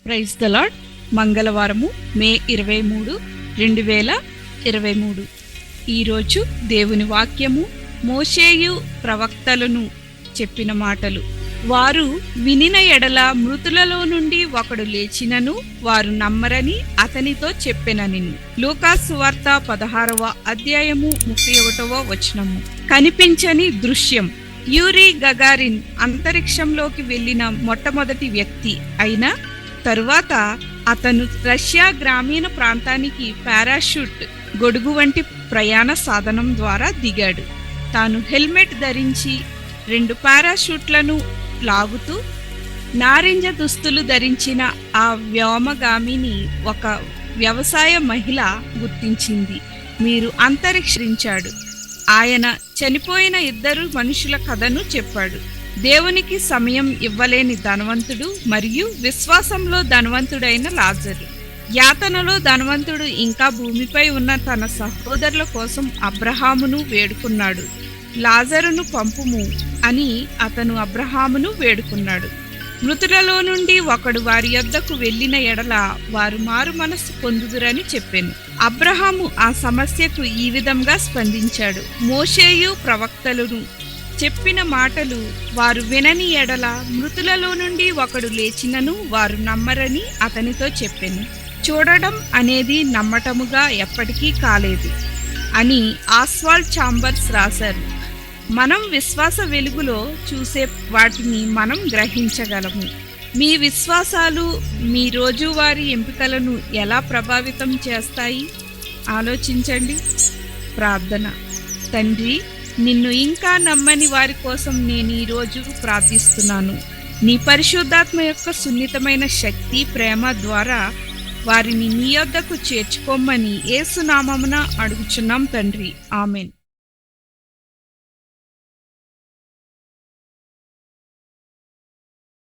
Praise the lord. మంగళవారము మే 23, 2023. ఈరోజు దేవుని వాక్యము మోషేయు ప్రవక్తలను చెప్పిన మాటలు. వారు వినిన ఎడల మృతులలో నుండి ఒకడు లేచినను వారు నమ్మరని అతనితో చెప్పెనని. లూకాసు సువార్త 16వ అధ్యాయము 31వ వచనము. కనిపించని దృశ్యం. యూరీ గగారిన్ అంతరిక్షంలోకి వెళ్లిన మొట్టమొదటి వ్యక్తి అయినా తరువాత అతను రష్యా గ్రామీణ ప్రాంతానికి పారాషూట్ గొడుగు వంటి ప్రయాణ సాధనం ద్వారా దిగాడు. తాను హెల్మెట్ ధరించి 2 పారాషూట్లను లాగుతూ నారింజ దుస్తులు ధరించిన ఆ వ్యోమగామిని ఒక వ్యవసాయ మహిళ గుర్తించింది. మీరు అంతరిక్షించాడు. ఆయన చనిపోయిన 2 మనుషుల కథను చెప్పాడు. దేవునికి సమయం ఇవ్వలేని ధనవంతుడు మరియు విశ్వాసంలో ధనవంతుడైన లాజరు. యాతనలో ధనవంతుడు ఇంకా భూమిపై ఉన్న తన సహోదరుల కోసం అబ్రహామును వేడుకున్నాడు. లాజరును పంపుము అని అతను అబ్రహామును వేడుకున్నాడు. మృతులలో నుండి ఒకడు వారి యొద్దకు వెళ్ళిన ఎడల వారు మారు మనస్సు పొందుదురని చెప్పెను. అబ్రహాము ఆ సమస్యకు ఈ విధంగా స్పందించాడు. మోషేయు ప్రవక్తలను చెప్పిన మాటలు వారు వినని ఎడల మృతులలో నుండి ఒకడు లేచినను వారు నమ్మరని అతనితో చెప్పెను. చూడడం అనేది నమ్మటముగా ఎప్పటికీ కాలేదు అని ఆస్వాల్డ్ చాంబర్స్ రాశారు. మనం విశ్వాస వెలుగులో చూసే వాటిని మనం గ్రహించగలము. మీ విశ్వాసాలు మీ రోజువారీ ఎంపికలను ఎలా ప్రభావితం చేస్తాయి ఆలోచించండి. ప్రార్థన. తండ్రి, నిన్ను ఇంకా నమ్మని వారి కోసం నేను ఈరోజు ప్రార్థిస్తున్నాను. నీ పరిశుద్ధాత్మ యొక్క సున్నితమైన శక్తి, ప్రేమ ద్వారా వారిని నీ యొద్దకు చేర్చుకోమని యేసు నామమున అడుగుచున్నాం తండ్రి. ఆమెన్.